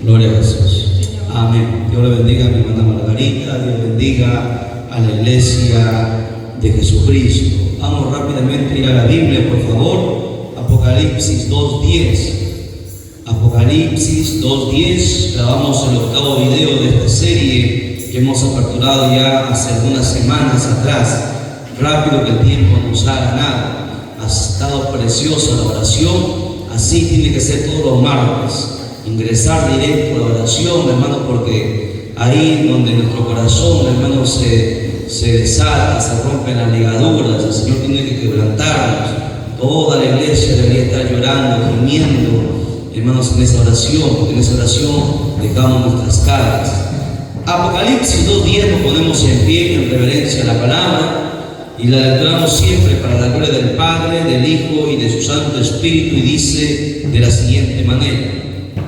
Gloria a Jesús. Amén. Dios le bendiga a mi hermana Margarita. Dios bendiga a la iglesia de Jesucristo. Vamos rápidamente a ir a la Biblia, por favor. Apocalipsis 2:10. Apocalipsis 2:10. Grabamos el octavo video de esta serie que hemos aperturado ya hace algunas semanas atrás. Rápido que el tiempo nos ha ganado. Ha estado preciosa la oración. Así tiene que ser todos los martes. Ingresar directo a la oración, hermano, porque ahí donde nuestro corazón, hermano, se desata, se rompen las ligaduras, el Señor tiene que quebrantarnos. Toda la iglesia debería estar llorando, gimiendo, hermanos, en esa oración, porque en esa oración dejamos nuestras cargas. Apocalipsis 2:10 nos ponemos en pie en reverencia a la palabra y la lecturamos siempre para la gloria del Padre, del Hijo y de su Santo Espíritu, y dice de la siguiente manera: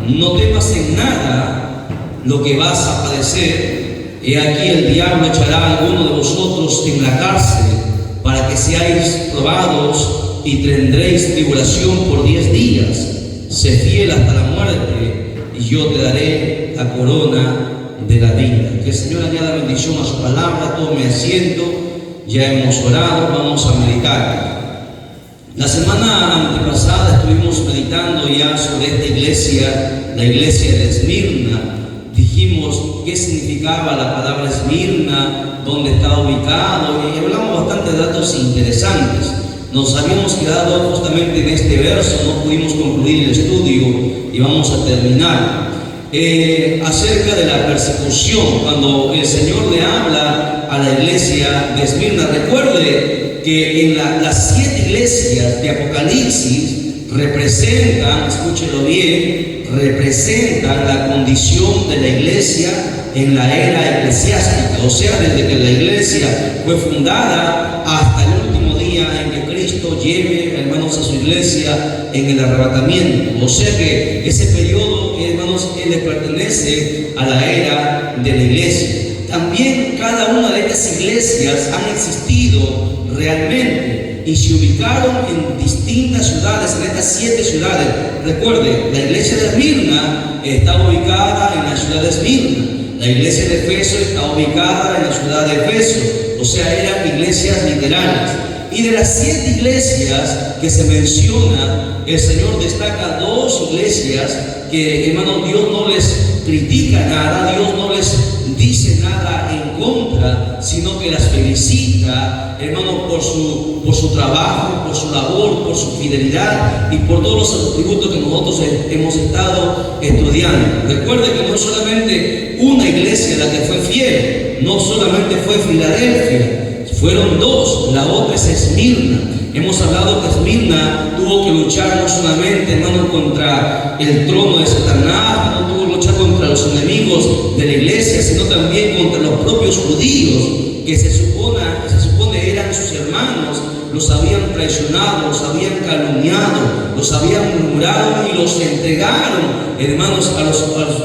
no temas en nada lo que vas a padecer. He aquí el diablo echará a alguno de vosotros en la cárcel para que seáis probados y tendréis tribulación por 10 días. Sé fiel hasta la muerte y yo te daré la corona de la vida. Que el Señor añada bendición a su palabra. Tome asiento. Ya hemos orado, vamos a meditar. La semana antepasada estuvimos meditando ya sobre esta iglesia, la iglesia de Esmirna. Dijimos qué significaba la palabra Esmirna, dónde está ubicado, y hablamos bastante de datos interesantes. Nos habíamos quedado justamente en este verso, no pudimos concluir el estudio y vamos a terminar. Acerca de la persecución, cuando el Señor le habla a la iglesia de Esmirna, recuerde que en las 7 iglesias de Apocalipsis representan, escúchelo bien, representan la condición de la iglesia en la era eclesiástica, o sea, desde que la iglesia fue fundada hasta el último día en que Cristo lleve, hermanos, a su iglesia en el arrebatamiento. O sea que ese periodo, hermanos, le pertenece a la era de la iglesia. También cada una de estas iglesias han existido realmente y se ubicaron en distintas ciudades, en estas 7 ciudades. Recuerde, la iglesia de Esmirna está ubicada en la ciudad de Esmirna. La iglesia de Efeso está ubicada en la ciudad de Efeso. O sea, eran iglesias literales. Y de las 7 iglesias que se menciona, el Señor destaca 2 iglesias que, hermano, Dios no les critica nada, Dios no les dice nada en contra, sino que las felicita, hermano, por su trabajo, por su labor, por su fidelidad y por todos los atributos que nosotros hemos estado estudiando. Recuerde que no solamente una iglesia la que fue fiel, no solamente fue Filadelfia, fueron 2, la otra es Esmirna. Hemos hablado que Esmirna tuvo que luchar no solamente, hermano, contra el trono de Satanás, no tuvo que luchar contra los enemigos de la iglesia, sino también contra los propios judíos, que se supone eran sus hermanos. Los habían traicionado, los habían calumniado, los habían murmurado y los entregaron, hermanos, a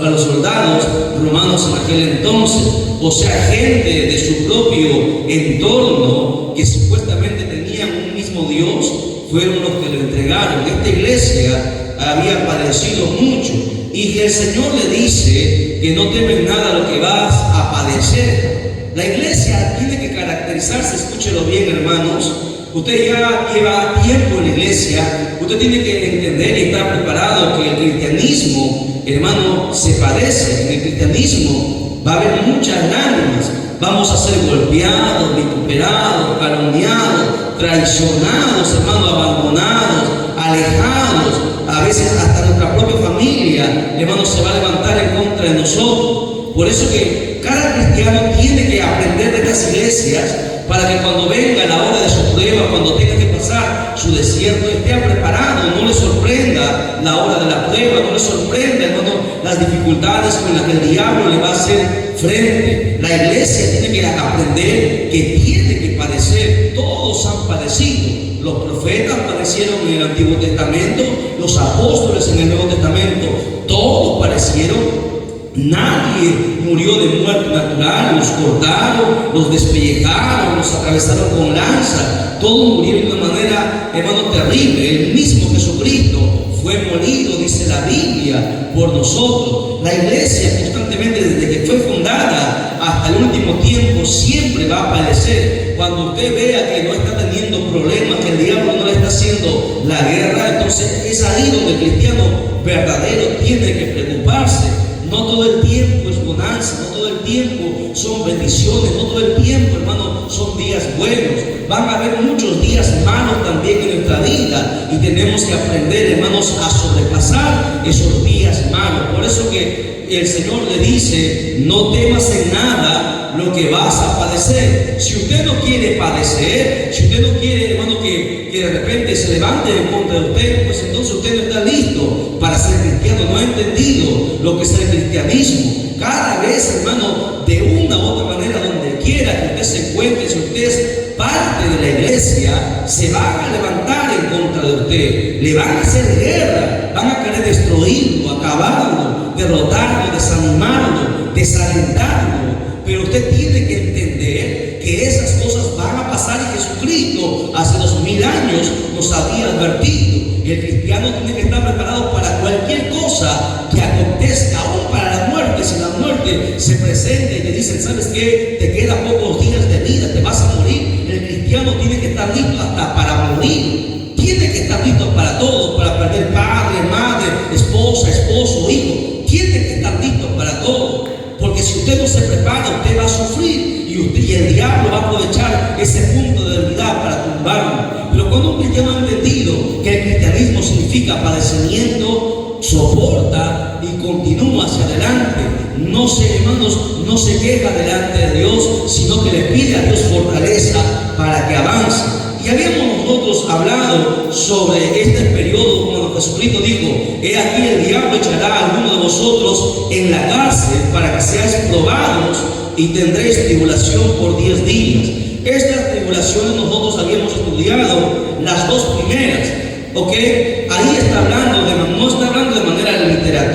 los soldados romanos en aquel entonces. O sea, gente de su propio entorno que supuestamente tenían un mismo Dios, fueron los que lo entregaron. Esta iglesia había padecido mucho y el Señor le dice que no temen nada lo que vas a padecer. La iglesia tiene que caracterizarse, escúchelo bien, hermanos. Usted ya lleva tiempo en la iglesia, usted tiene que entender y estar preparado que el cristianismo, hermano, se padece. En el cristianismo va a haber muchas lágrimas, vamos a ser golpeados, vituperados, calumniados, traicionados, hermano, abandonados, alejados. A veces hasta nuestra propia familia, hermano, se va a levantar en contra de nosotros. Por eso que cada cristiano tiene que aprender de estas iglesias, para que cuando venga la hora de su prueba, cuando tenga que pasar su desierto, esté preparado, no le sorprenda la hora de la prueba, no le sorprenda, hermano, las dificultades con las que el diablo le va a hacer frente. La iglesia tiene que aprender que tiene que padecer. Todos han padecido. Los profetas padecieron en el Antiguo Testamento, los apóstoles en el Nuevo Testamento, todos padecieron. Nadie murió de muerte natural, los cortaron, los despellejaron, los atravesaron con lanza, todos murieron de una manera, hermano, terrible. El mismo Jesucristo fue molido, dice la Biblia, por nosotros. La iglesia constantemente, desde que fue fundada hasta el último tiempo, siempre va a padecer. Cuando usted vea que no está teniendo problemas, que el diablo no le está haciendo la guerra, entonces es ahí donde el cristiano verdadero tiene que preocuparse. No todo el tiempo es bonanza, no todo el tiempo son bendiciones, no todo el tiempo, hermano, son días buenos. Van a haber muchos días malos también en nuestra vida y tenemos que aprender, hermanos, a sobrepasar esos días malos. Por eso que el Señor le dice: no temas en nada lo que vas a padecer. Si usted no quiere padecer, si usted no quiere, hermano, que de repente se levante en contra de usted, pues entonces usted no está listo para ser cristiano, no ha entendido lo que es el cristianismo. Cada vez, hermano, de una u otra manera, donde quiera que usted se encuentre, si usted es parte de la iglesia, se van a levantar en contra de usted, le van a hacer guerra, van a querer destruirlo, acabarlo, derrotarlo, desanimarlo, desalentarlo. Pero usted tiene que entender que esas cosas van a pasar, y Jesucristo hace 2000 años nos había advertido. El cristiano tiene que estar preparado para cualquier cosa que acontezca, aún para la muerte. Si la muerte se presenta y te dicen: ¿sabes qué? Te quedan pocos días de vida, te vas a morir. El cristiano tiene que estar listo hasta para morir. Tiene que estar listo para todo, para perder padre, madre, esposa, esposo, hijo. Tiene que estar listo para todo. Porque si usted no se prepara, usted va a sufrir y el diablo va a aprovechar ese punto de debilidad para tumbarlo. Pero cuando un cristiano ha entendido que el cristianismo significa padecimiento, soporta y continúa hacia adelante. No se, hermanos, no se queja delante de Dios, sino que le pide a Dios fortaleza para que avance. Y habíamos nosotros hablado sobre este periodo cuando Jesucristo dijo: he aquí el diablo echará a alguno de vosotros en la cárcel para que seáis probados y tendréis tribulación por 10 días. Estas tribulaciones nosotros habíamos estudiado las dos primeras, ¿ok? Ahí está hablando, no está hablando de manera literal,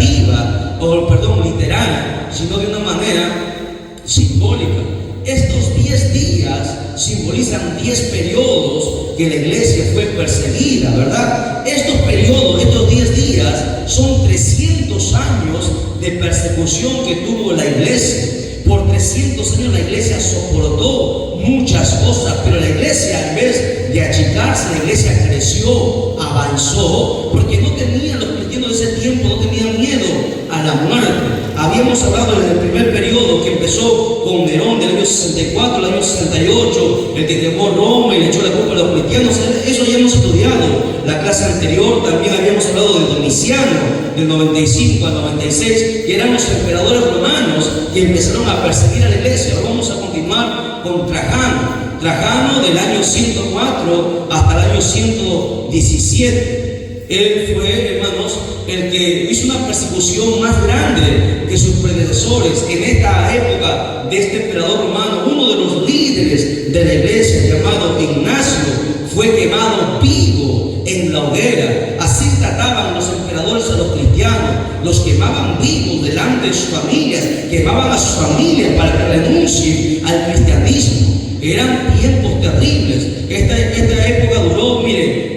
sino de una manera simbólica. Estos 10 días simbolizan 10 periodos que la iglesia fue perseguida, ¿verdad? Estos periodos, estos 10 días, son 300 años de persecución que tuvo la iglesia. Por 300 años la iglesia soportó muchas cosas, pero la iglesia, en vez de achicarse, la iglesia creció, avanzó, porque no tenían, los cristianos de ese tiempo no tenían miedo a la muerte. Habíamos hablado desde el primer periodo que empezó con Nerón del año 64 al año 68, el que quemó Roma y le echó la culpa a los cristianos. Eso ya hemos estudiado. La clase anterior también habíamos hablado de Domiciano, del 95 al 96, que eran los emperadores romanos que empezaron a perseguir a la iglesia. Ahora vamos a continuar con Trajano. Trajano del año 104 hasta el año 117. Él fue, hermanos, el que hizo una persecución más grande que sus predecesores. En esta época de este emperador romano, uno de los líderes de la iglesia, llamado Ignacio, fue quemado vivo en la hoguera. Así trataban los emperadores a los cristianos, los quemaban vivos delante de sus familias, quemaban a sus familias para que renuncien al cristianismo. Eran tiempos terribles. Esta época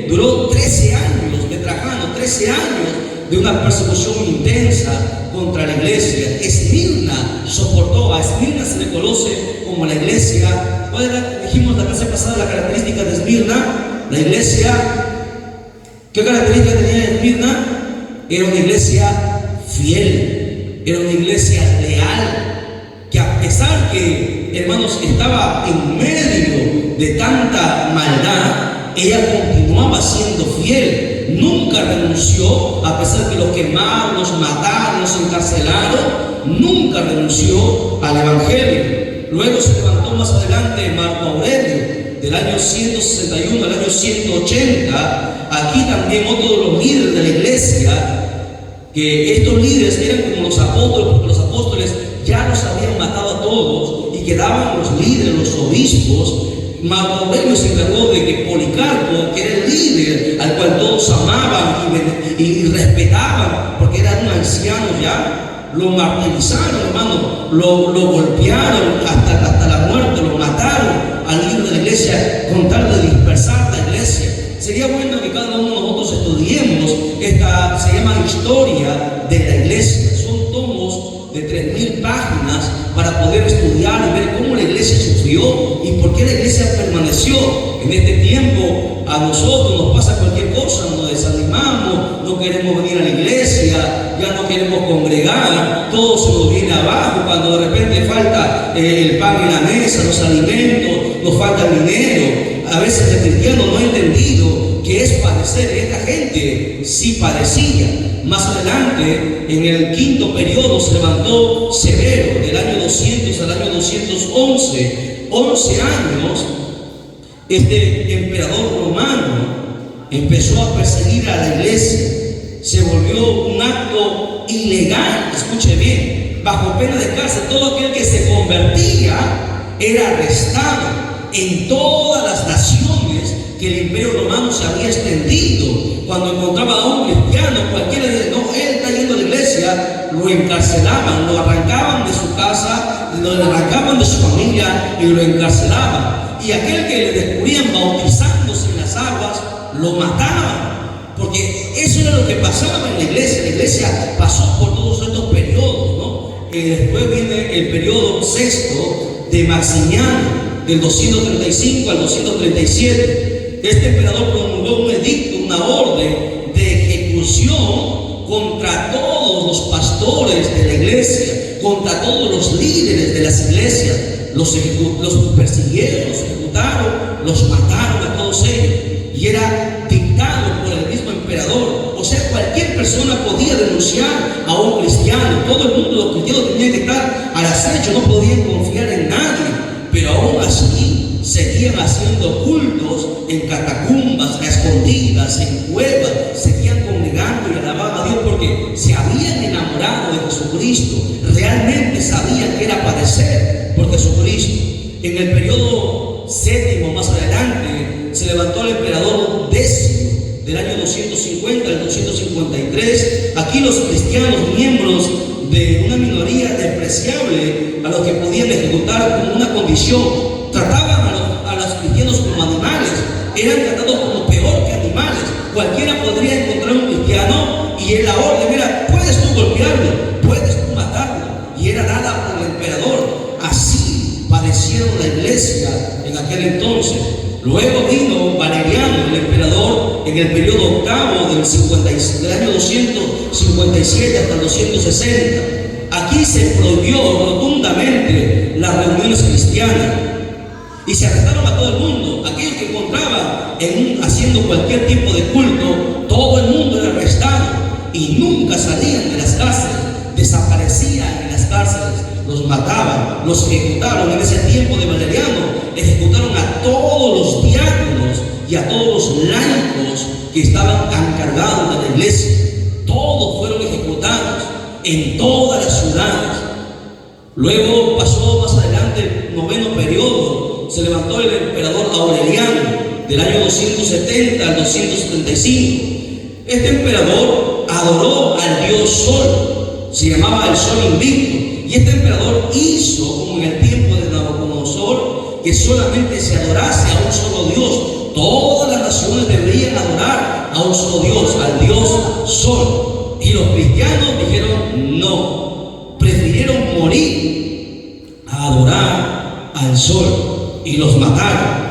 duró 13 años de Trajano, 13 años de una persecución intensa contra la iglesia. Esmirna soportó, a Esmirna se le conoce como la iglesia. ¿Cuál era? Dijimos la clase pasada la característica de Esmirna. La iglesia, ¿qué característica tenía Esmirna? Era una iglesia fiel, era una iglesia leal, que a pesar que, hermanos, estaba en medio de tanta maldad, ella continuaba siendo fiel. Nunca renunció, a pesar que los quemaron, los mataron, los encarcelaron, nunca renunció al evangelio. Luego se levantó más adelante Marco Aurelio, del año 161 al año 180. Aquí también otro de los líderes de la iglesia, que estos líderes eran como los apóstoles, porque los apóstoles ya los habían matado a todos y quedaban los líderes, los obispos. Marco Aurelio se encargó de que Policarpo, que era el líder al cual todos amaban y respetaban, porque era un anciano ya, lo martirizaron, hermano, lo golpearon hasta la muerte, lo mataron al líder de la iglesia con tal de dispersar la iglesia. Sería bueno que cada uno de nosotros estudiemos esta se llama Historia de la Iglesia. Son tomos de 3000 páginas para poder estudiar y ver cómo la iglesia sufrió y por qué la iglesia permaneció. En este tiempo a nosotros nos pasa cualquier cosa, nos desanimamos, no queremos venir a la iglesia, ya no queremos congregar, todo se nos viene abajo cuando de repente falta el pan en la mesa, los alimentos, nos falta el dinero. A veces el cristiano no ha entendido que es padecer. Esta gente sí padecía. Más adelante, en el quinto periodo, se levantó Severo, del año 200 al año 211, 11 años. Este emperador romano empezó a perseguir a la iglesia. Se volvió un acto ilegal, escuche bien, bajo pena de cárcel. Todo aquel que se convertía era arrestado. En todas las naciones que el imperio romano se había extendido, cuando encontraba a un cristiano, cualquiera decía, no, él está yendo a la iglesia, lo encarcelaban, lo arrancaban de su casa, lo arrancaban de su familia y lo encarcelaban. Y aquel que le descubrían bautizándose en las aguas, lo mataban. Porque eso era lo que pasaba en la iglesia. La iglesia pasó por todos estos periodos, ¿no? Después viene el periodo sexto de Maximiano, del 235 al 237. Este emperador promulgó un edicto, una orden de ejecución contra todos los pastores de la iglesia, contra todos los líderes de las iglesias. Los persiguieron, los ejecutaron, los mataron a todos ellos. Y era dictado por el mismo emperador. O sea, cualquier persona podía denunciar a un cristiano. Todo el mundo, los cristianos, tenían que estar al acecho, no podían confiar en nadie. Pero aún así seguían haciendo cultos en catacumbas, a escondidas, en cuevas, seguían congregando y alababan a Dios porque se habían enamorado de Jesucristo, realmente sabían que era padecer por Jesucristo. En el periodo séptimo, más adelante, se levantó el emperador Décimo, del año 250 al 253. Aquí los cristianos, miembros de una minoría despreciable a los que podían ejecutar como una condición, trataban a los cristianos como animales, eran tratados como peor que animales. Cualquiera podría encontrar un cristiano y en la orden era, puedes tú golpearlo, puedes tú matarlo, y era dada por el emperador. Así padecieron la iglesia en aquel entonces. Luego vino Valeriano, el emperador, en el periodo octavo del año 257 hasta el 260. Aquí se prohibió rotundamente las reuniones cristianas y se arrestaron a todo el mundo. Aquellos que encontraban haciendo cualquier tipo de culto, todo el mundo era arrestado y nunca salían de las cárceles, desaparecían en las cárceles, los mataban, los ejecutaron. En ese tiempo de Valeriano ejecutaron a todos los diáconos y a todos los laicos que estaban encargados de la iglesia. Todos fueron ejecutados en todas las ciudades. Luego pasó más adelante el noveno periodo. Se levantó el emperador Aureliano, del año 270 al 275. Este emperador adoró al dios Sol, se llamaba el Sol Invicto. Y este emperador hizo, como en el tiempo de Nabucodonosor, que solamente se adorase a un solo Dios. Todas las naciones deberían adorar a un solo Dios, al Dios Sol. Y los cristianos dijeron no, prefirieron morir a adorar al Sol y los mataron.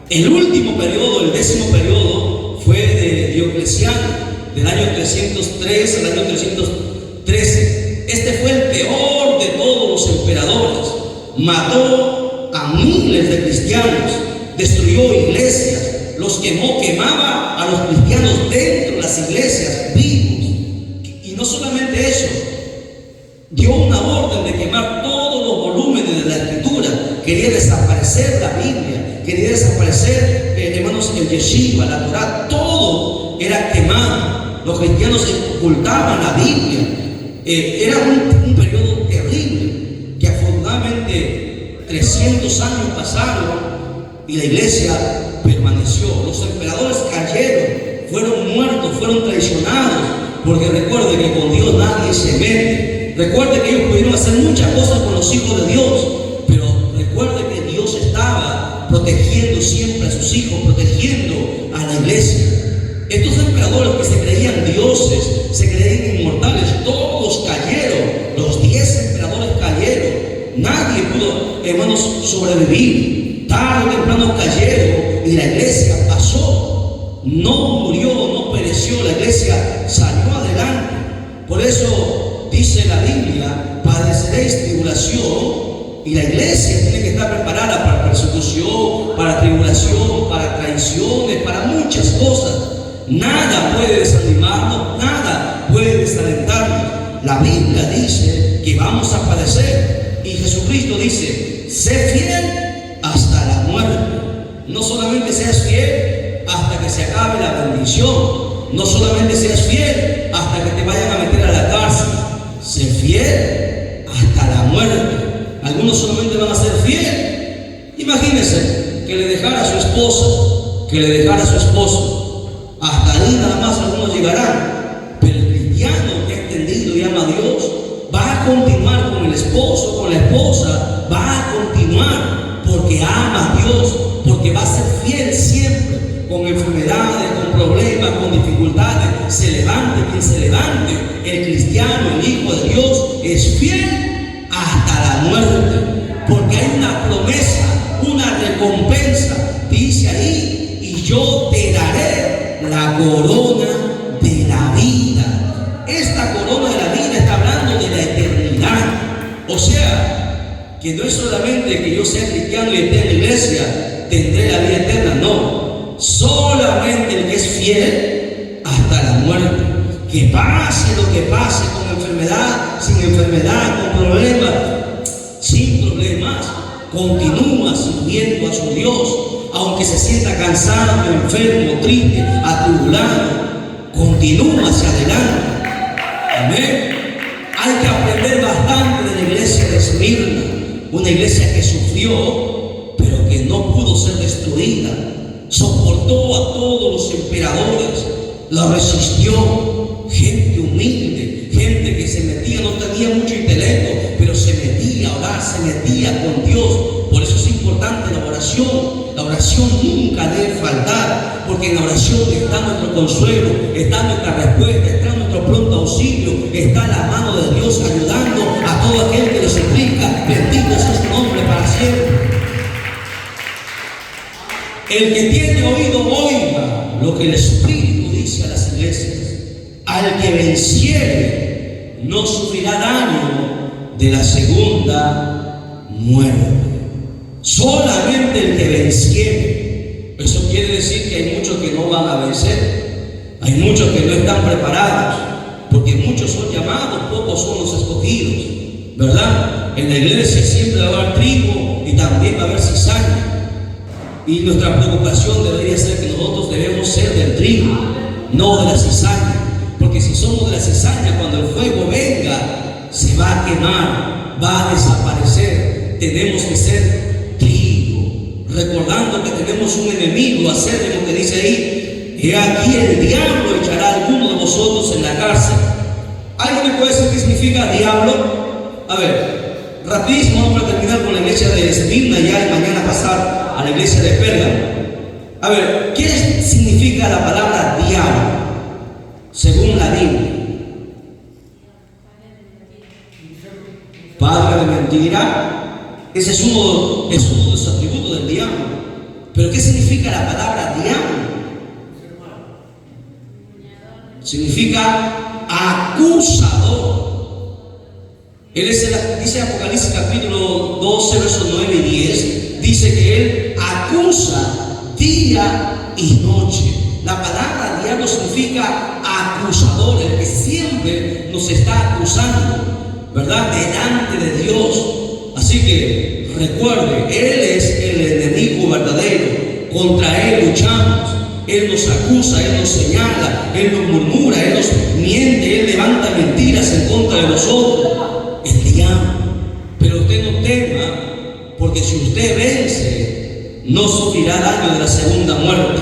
El último periodo, el décimo periodo, fue de Diocleciano, del año 303 al año 313. Este fue el peor de todos los emperadores. Mató a miles de cristianos, destruyó iglesias, los quemó, quemaba a los cristianos dentro de las iglesias vivos. Y no solamente eso, dio una orden de quemar todos los volúmenes de la escritura. Quería desaparecer la Biblia, quería desaparecer, hermanos, el Yeshiva, la Torah, todo era quemado. Los cristianos ocultaban la Biblia. Era un periodo terrible, que afortunadamente 300 años pasaron y la iglesia permaneció. Los emperadores cayeron, fueron muertos, fueron traicionados, porque recuerde que con Dios nadie se mete. Recuerde que ellos pudieron hacer muchas cosas con los hijos de Dios, pero recuerde que Dios estaba protegiendo siempre a sus hijos, protegiendo a la iglesia. Estos emperadores que se creían dioses, se creían inmortales, todos cayeron. Los 10 emperadores cayeron. Nadie pudo, hermanos, sobrevivir. Tarde o temprano cayeron y la iglesia pasó. No murió, no pereció, la iglesia salió adelante. Por eso dice la Biblia: padeceréis tribulación. Y la iglesia tiene que estar preparada para persecución, para tribulación, para traiciones, para muchas cosas. Nada puede desanimarnos, nada puede desalentarnos. La Biblia dice que vamos a padecer. Y Jesucristo dice: sé fiel hasta la muerte. No solamente seas fiel hasta que se acabe la bendición. No solamente seas fiel hasta que te vayan a meter a la cárcel. Sé fiel hasta la muerte. Algunos solamente van a ser fieles. Imagínense que le dejara a su esposo, hasta ahí nada más algunos llegarán. Pero el cristiano que ha entendido y ama a Dios va a continuar con el esposo, con la esposa, va a continuar porque ama a Dios, porque va a ser fiel siempre, con enfermedades, con problemas, con dificultades. Se levante quien se levante, el cristiano, el hijo de Dios, es fiel hasta la muerte, porque hay una promesa, una recompensa. Dice ahí: y yo te daré la corona de la vida. Esta corona de la vida está hablando de la eternidad. O sea, que no es solamente que yo sea cristiano y esté en la iglesia, tendré la vida eterna. No, solamente el que es fiel hasta la muerte. Que pase lo que pase, con enfermedad, sin enfermedad, con problemas, sin problemas, continúa sirviendo a su Dios, aunque se sienta cansado, enfermo, triste, atribulado, continúa hacia adelante. Amén. Hay que aprender bastante de la iglesia de Esmirna, una iglesia que sufrió, pero que no pudo ser destruida. Soportó a todos los emperadores, la resistió. Gente humilde, gente que se metía, no tenía mucho intelecto, pero se metía a orar, se metía con Dios. Por eso es importante la oración. La oración nunca debe faltar, porque en la oración está nuestro consuelo, está nuestra respuesta, está nuestro pronto auxilio, está la mano de Dios ayudando a todo aquel que lo suplica. Bendito sea su nombre para siempre. El que tiene oído, oiga lo que el Espíritu dice a las iglesias. Al que venciere no sufrirá daño de la segunda muerte. Solamente el que venciere. Eso quiere decir que hay muchos que no van a vencer. Hay muchos que no están preparados, porque muchos son llamados, pocos son los escogidos, ¿verdad? En la iglesia siempre va a haber trigo y también va a haber cizaña. Y nuestra preocupación debería ser que nosotros debemos ser del trigo, no de la cizaña. Porque si somos de la cizaña, cuando el fuego venga, se va a quemar, va a desaparecer. Tenemos que ser trigo, recordando que tenemos un enemigo acérrimo que dice ahí: he aquí el diablo echará a alguno de vosotros en la cárcel. ¿Alguien me puede decir qué significa diablo? A ver, rapidísimo, vamos a terminar con la iglesia de Esmirna ya y mañana pasar a la iglesia de Pérgamo. A ver, ¿qué significa la palabra diablo? Según la Biblia, padre de mentira. Ese es uno de los atributos del diablo. Pero ¿qué significa la palabra diablo? Significa acusador. Él dice Apocalipsis capítulo 12, versos 9 y 10, dice que él acusa día y noche. La palabra diablo significa acusador, el que siempre nos está acusando, ¿verdad? Delante de Dios. Así que recuerde, Él es el enemigo verdadero. Contra Él luchamos. Él nos acusa, Él nos señala, Él nos murmura, Él nos miente, Él levanta mentiras en contra de nosotros. El diablo. Pero usted no tema, porque si usted vence, no sufrirá daño de la segunda muerte.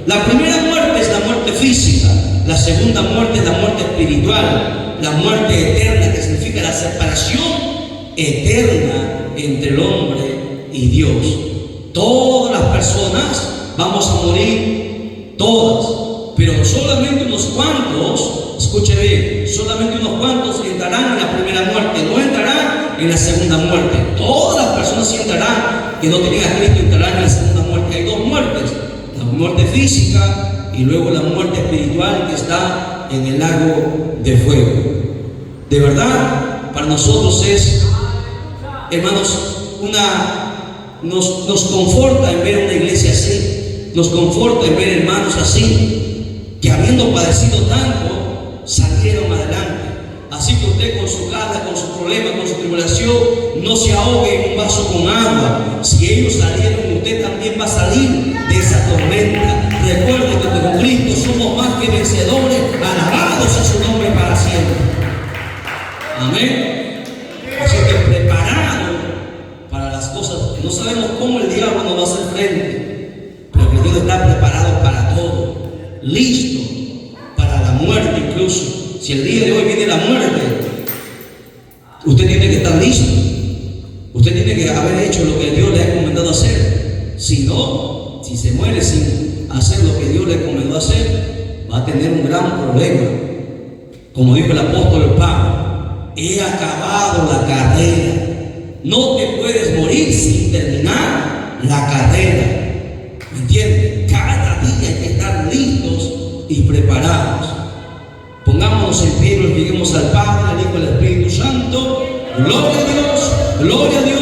La primera muerte es la muerte física, la segunda muerte es la muerte espiritual, la muerte eterna, que significa la separación eterna entre el hombre y Dios. Todas las personas vamos a morir, todas, pero solamente unos cuantos, escuche bien, solamente unos cuantos entrarán en la primera muerte, no entrarán en la segunda muerte. Todas las personas sí entrarán, que no tienen a Cristo, entrarán en la segunda muerte. Hay dos muertes, la muerte física y luego la muerte espiritual que está en el lago de fuego. De verdad, para nosotros es, hermanos, nos conforta en ver una iglesia así, nos conforta en ver hermanos así, que habiendo padecido tanto, salieron adelante. Así que usted con su carga, con su problema, con su tribulación, no se ahogue en un vaso con agua. Si ellos salieron, usted también va a salir de esa tormenta. Recuerde que con Cristo somos más que vencedores, alabados a su nombre para siempre. Amén. Así que preparado para las cosas, que no sabemos cómo el diablo nos va a hacer frente, pero que Dios está preparado para todo, listo para la muerte incluso. Si el día de hoy viene la muerte, usted tiene que estar listo. Usted tiene que haber hecho lo que Dios le ha encomendado hacer. Si no, si se muere sin hacer lo que Dios le encomendó hacer, va a tener un gran problema. Como dijo el apóstol Pablo, he acabado la carrera. No te puedes morir sin terminar la carrera. ¿Me entiendes? Cada día hay que estar listos y preparados. Pongámonos en pie y glorifiquemos al Padre, al Hijo y al Espíritu Santo. Gloria a Dios, gloria a Dios.